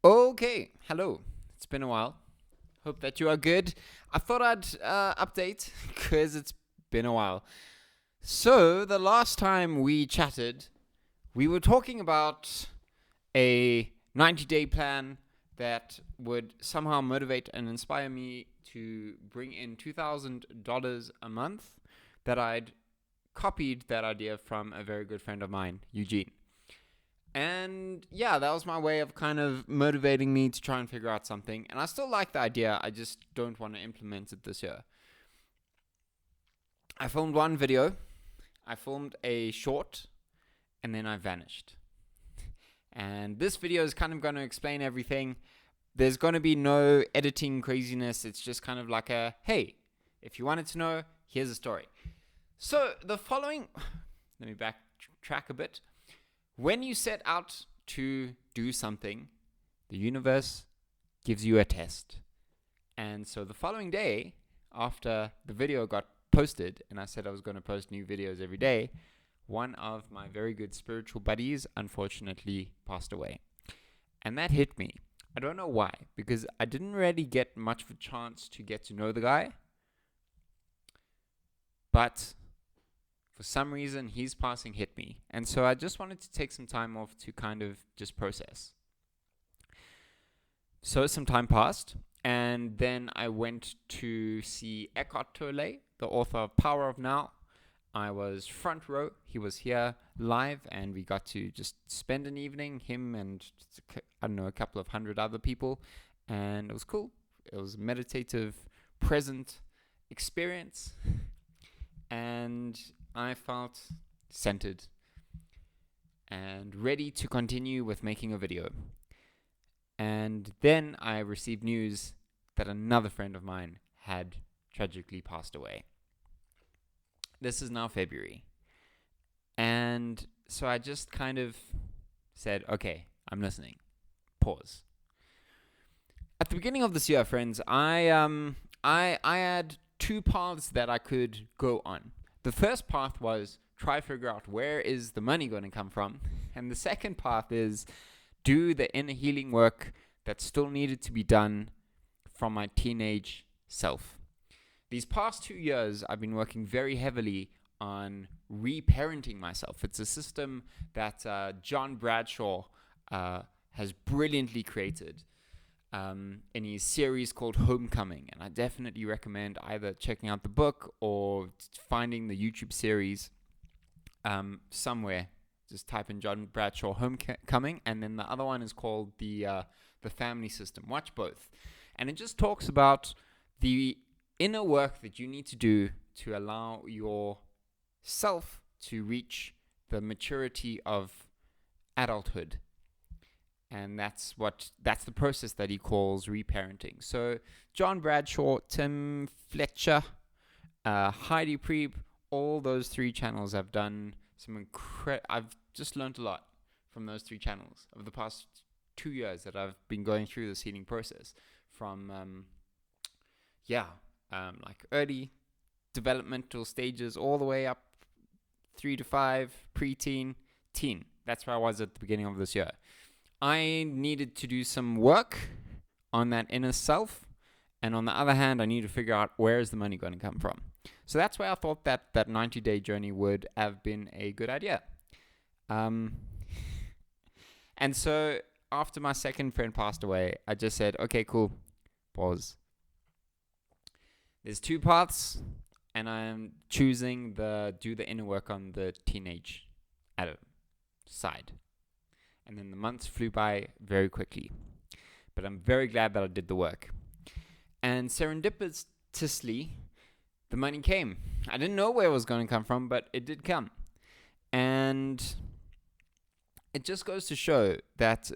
Okay, hello. It's been a while. Hope that you are good. I thought I'd update because it's been a while. So, the last time we chatted, we were talking about a 90-day plan that would somehow motivate and inspire me to bring in $2,000 a month. That I'd copied that idea from a very good friend of mine, Eugene. And yeah, that was my way of kind of motivating me to try and figure out something. And I still like the idea, I just don't want to implement it this year. I filmed one video, I filmed a short, and then I vanished. And this video is kind of going to explain everything. There's going to be no editing craziness. It's just kind of like a hey, if you wanted to know, here's a story. So the following, let me backtrack a bit. When you set out to do something, the universe gives you a test. And so the following day, after the video got posted, and I said I was going to post new videos every day, one of my very good spiritual buddies unfortunately passed away. And that hit me. I don't know why, because I didn't really get much of a chance to get to know the guy. But for some reason, his passing hit me. And so I just wanted to take some time off to kind of just process. So some time passed, and then I went to see Eckhart Tolle, the author of Power of Now. I was front row. He was here live, and we got to just spend an evening, him and I don't know, a couple of hundred other people, and it was cool. It was a meditative, present experience, and I felt centered and ready to continue with making a video. And then I received news that another friend of mine had tragically passed away. This is now February. And so I just kind of said, okay, I'm listening. Pause. At the beginning of this year, friends, I had two paths that I could go on. The first path was try to figure out where is the money going to come from. And the second path is do the inner healing work that still needed to be done from my teenage self. These past 2 years, I've been working very heavily on reparenting myself. It's a system that John Bradshaw has brilliantly created in his series called Homecoming. And I definitely recommend either checking out the book or finding the YouTube series somewhere. Just type in John Bradshaw Homecoming, and then the other one is called the Family System. Watch both, and it just talks about the inner work that you need to do to allow yourself to reach the maturity of adulthood, and that's the process that he calls reparenting. So John Bradshaw, Tim Fletcher, Heidi Prieb, all those three channels have done I've just learned a lot from those three channels over the past 2 years that I've been going through this healing process from like early developmental stages all the way up 3 to 5, preteen, teen. That's where I was at the beginning of this year. I needed to do some work on that inner self, and on the other hand, I need to figure out where is the money going to come from. So that's why I thought that 90-day journey would have been a good idea. And so after my second friend passed away, I just said, okay, cool, pause. There's two paths, and I'm choosing do the inner work on the teenage side. And then the months flew by very quickly. But I'm very glad that I did the work. And serendipitously, the money came. I didn't know where it was going to come from, but it did come. And it just goes to show that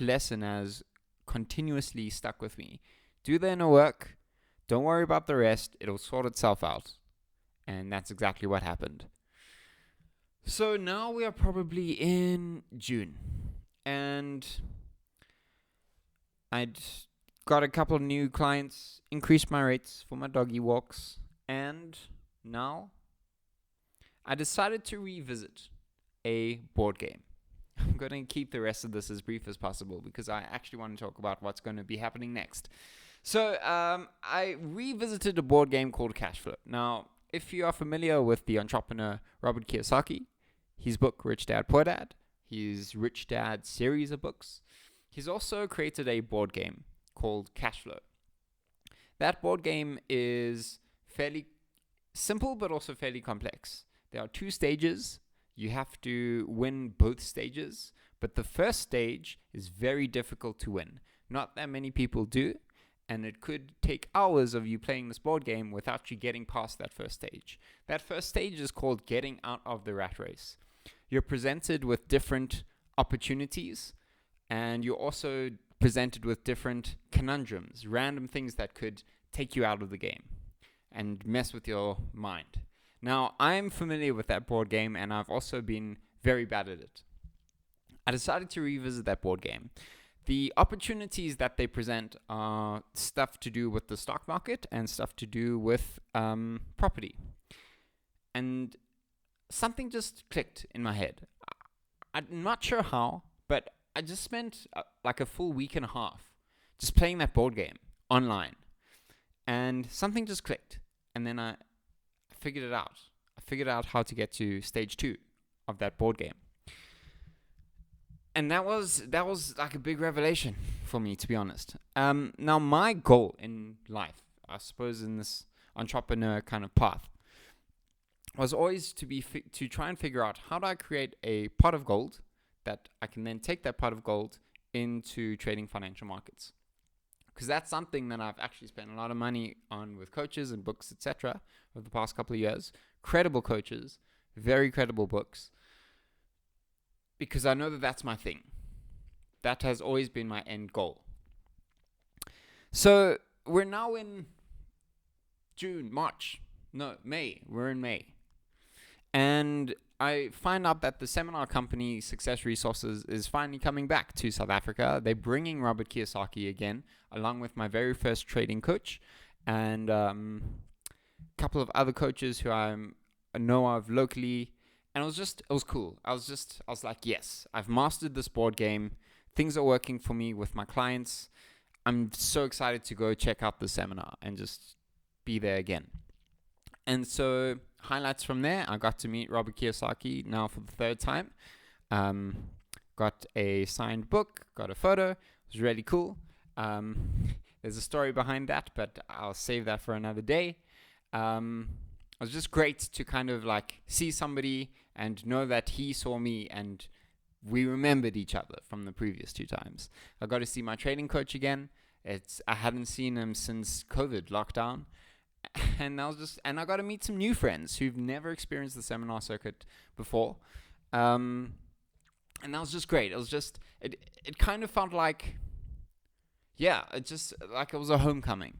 lesson has continuously stuck with me. Do the inner work. Don't worry about the rest. It'll sort itself out. And that's exactly what happened. So now we are probably in June. And I'd got a couple of new clients, increased my rates for my doggy walks, and now I decided to revisit a board game. I'm going to keep the rest of this as brief as possible because I actually want to talk about what's going to be happening next. So I revisited a board game called Cashflow. Now, if you are familiar with the entrepreneur Robert Kiyosaki, his book Rich Dad Poor Dad, his Rich Dad series of books, he's also created a board game called Cashflow. That board game is fairly simple but also fairly complex. There are 2 stages. You have to win both stages, but the first stage is very difficult to win. Not that many people do, and it could take hours of you playing this board game without you getting past that first stage. That first stage is called getting out of the rat race. You're presented with different opportunities, and you're also presented with different conundrums, random things that could take you out of the game and mess with your mind. Now, I'm familiar with that board game, and I've also been very bad at it. I decided to revisit that board game. The opportunities that they present are stuff to do with the stock market and stuff to do with property. And something just clicked in my head. I'm not sure how, but I just spent like a full week and a half just playing that board game online. And something just clicked. And then I figured it out. I figured out how to get to stage 2 of that board game. And that was like a big revelation for me, to be honest. Now, my goal in life, I suppose in this entrepreneur kind of path, was always to try and figure out how do I create a pot of gold that I can then take that pot of gold into trading financial markets. Because that's something that I've actually spent a lot of money on with coaches and books, etc. over the past couple of years. Credible coaches, very credible books. Because I know that that's my thing. That has always been my end goal. So we're now in May. We're in May. And I find out that the seminar company Success Resources is finally coming back to South Africa. They're bringing Robert Kiyosaki again, along with my very first trading coach and a couple of other coaches who I know of locally. And it was cool. I was like, yes, I've mastered this board game. Things are working for me with my clients. I'm so excited to go check out the seminar and just be there again. And so highlights from there, I got to meet Robert Kiyosaki now for the 3rd time. Got a signed book, got a photo. It was really cool. There's a story behind that, but I'll save that for another day. It was just great to kind of like see somebody and know that he saw me and we remembered each other from the previous 2 times. I got to see my trading coach again. I hadn't seen him since COVID lockdown. And I got to meet some new friends who've never experienced the seminar circuit before. And that was just great. It was just, it kind of felt like, it just like it was a homecoming.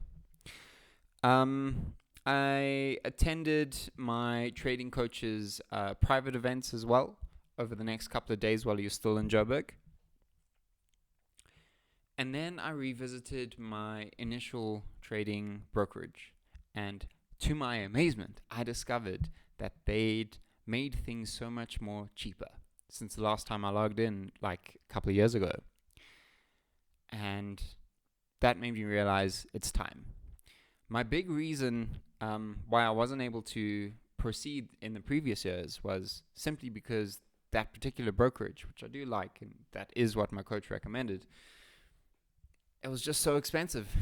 I attended my trading coach's private events as well over the next couple of days while he was still in Joburg. And then I revisited my initial trading brokerage. And to my amazement, I discovered that they'd made things so much more cheaper since the last time I logged in, like a couple of years ago. And that made me realize it's time. My big reason why I wasn't able to proceed in the previous years was simply because that particular brokerage, which I do like, and that is what my coach recommended, it was just so expensive.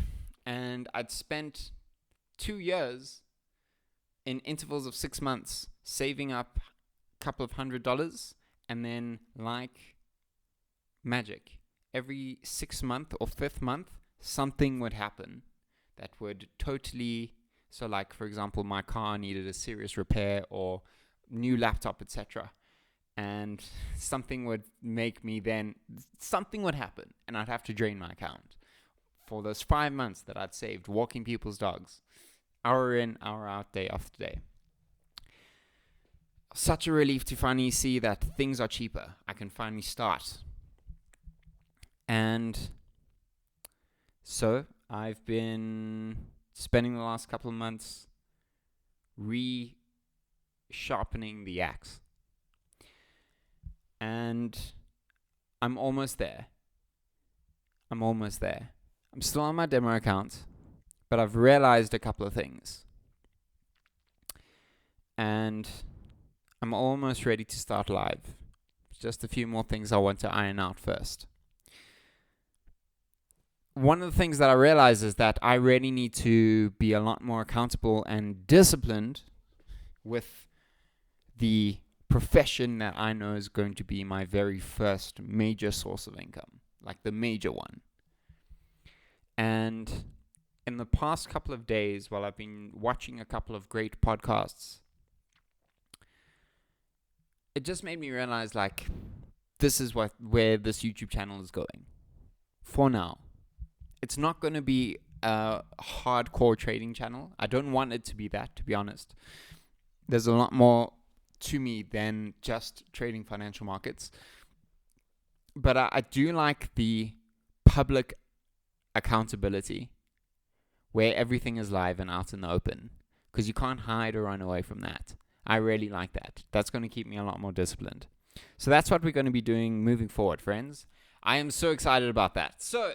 And I'd spent 2 years in intervals of 6 months saving up a couple of $100, and then like magic, every 6th month or 5th month, something would happen that would totally, so like for example, my car needed a serious repair or new laptop, etc. And something would happen and I'd have to drain my account for those 5 months that I'd saved walking people's dogs. Hour in, hour out, day after day. Such a relief to finally see that things are cheaper. I can finally start. And so I've been spending the last couple of months re-sharpening the axe. And I'm almost there. I'm still on my demo account, but I've realized a couple of things. And I'm almost ready to start live. Just a few more things I want to iron out first. One of the things that I realize is that I really need to be a lot more accountable and disciplined with the profession that I know is going to be my very first major source of income, like the major one. And in the past couple of days, while I've been watching a couple of great podcasts, it just made me realize, like, this is where this YouTube channel is going. For now. It's not going to be a hardcore trading channel. I don't want it to be that, to be honest. There's a lot more to me than just trading financial markets. But I do like the public accountability where everything is live and out in the open, because you can't hide or run away from that. I really like that. That's going to keep me a lot more disciplined. So that's what we're going to be doing moving forward, friends. I am so excited about that. So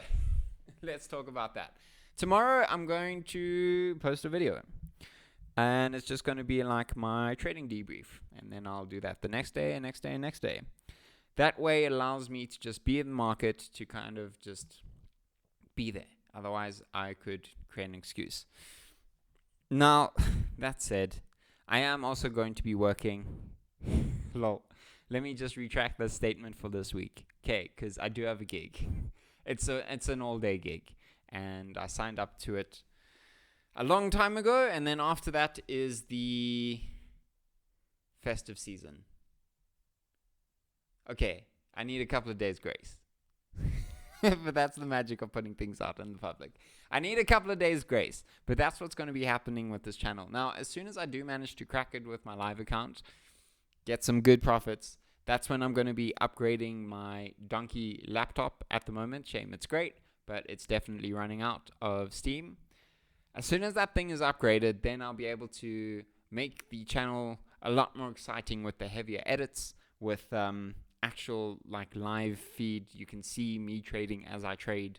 let's talk about that. Tomorrow I'm going to post a video, and it's just going to be like my trading debrief, and then I'll do that the next day and next day and next day. That way it allows me to just be in the market, to kind of just be there. Otherwise I could create an excuse. Now, that said, I am also going to be working. Lol. Let me just retract the statement for this week. Okay, because I do have a gig. It's an all-day gig, and I signed up to it a long time ago, and then after that is the festive season. Okay, I need a couple of days grace. But that's the magic of putting things out in the public. I need a couple of days grace, but that's what's going to be happening with this channel. Now, as soon as I do manage to crack it with my live account, get some good profits, that's when I'm going to be upgrading my Donkey laptop. At the moment, shame it's great, but it's definitely running out of steam. As soon as that thing is upgraded, then I'll be able to make the channel a lot more exciting with the heavier edits, with actual like live feed. You can see me trading as I trade,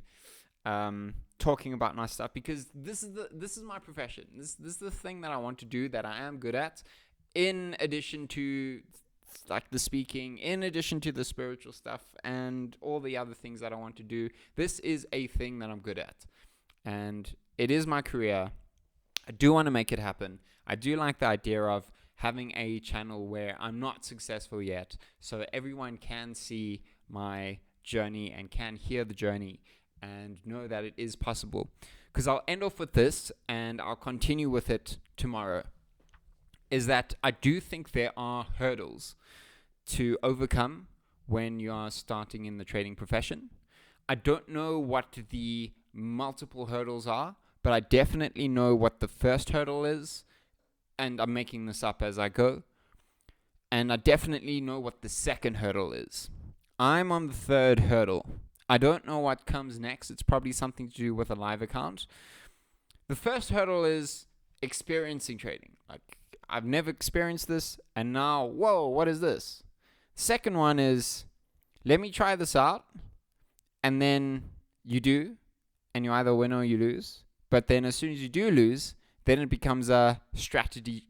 talking about my stuff, because this is my profession. This is the thing that I want to do, that I am good at, in addition to like the speaking, in addition to the spiritual stuff and all the other things that I want to do. This is a thing that I'm good at, and it is my career. I do want to make it happen. I do like the idea of having a channel where I'm not successful yet, so everyone can see my journey and can hear the journey and know that it is possible. Because I'll end off with this, and I'll continue with it tomorrow, is that I do think there are hurdles to overcome when you are starting in the trading profession. I don't know what the multiple hurdles are, but I definitely know what the first hurdle is, and I'm making this up as I go. And I definitely know what the second hurdle is. I'm on the third hurdle. I don't know what comes next. It's probably something to do with a live account. The first hurdle is experiencing trading. Like, I've never experienced this, and now, whoa, what is this? Second one is, let me try this out, and then you do, and you either win or you lose. But then as soon as you do lose, then it becomes a strategy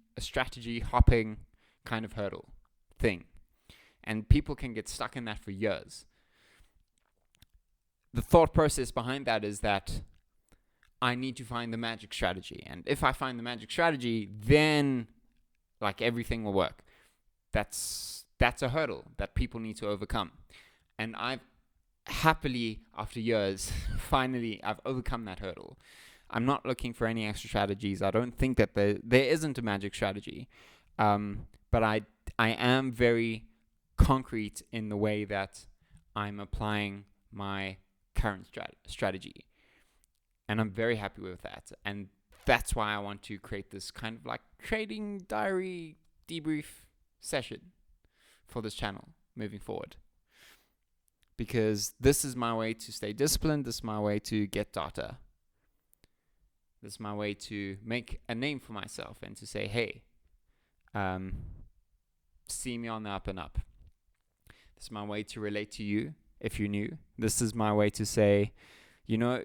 hopping kind of hurdle thing. And people can get stuck in that for years. The thought process behind that is that I need to find the magic strategy. And if I find the magic strategy, then like everything will work. That's a hurdle that people need to overcome. And I've happily, after years, finally, I've overcome that hurdle. I'm not looking for any extra strategies. I don't think that there isn't a magic strategy. But I am very concrete in the way that I'm applying my current strategy. And I'm very happy with that. And that's why I want to create this kind of like trading diary debrief session for this channel moving forward. Because this is my way to stay disciplined. This is my way to get data. This is my way to make a name for myself and to say, hey, see me on the up and up. This is my way to relate to you if you knew. This is my way to say, you're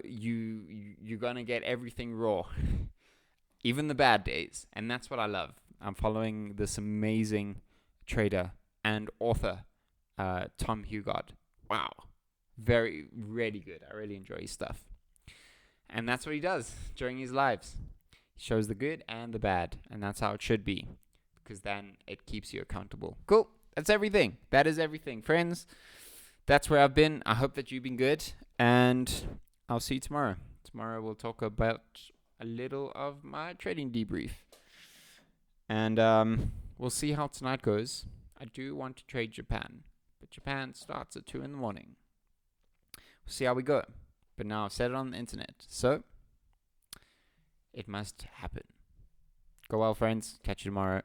gonna get everything raw, even the bad days, and that's what I love. I'm following this amazing trader and author, Tom Hugard. Wow, really good. I really enjoy his stuff, and that's what he does during his lives. He shows the good and the bad, and that's how it should be, because then it keeps you accountable. Cool. That's everything. That is everything, friends. That's where I've been. I hope that you've been good, and I'll see you tomorrow. Tomorrow we'll talk about a little of my trading debrief, and we'll see how tonight goes. I do want to trade Japan, but Japan starts at 2 in the morning. We'll see how we go. But now I've said it on the internet, so it must happen. Go well, friends. Catch you tomorrow.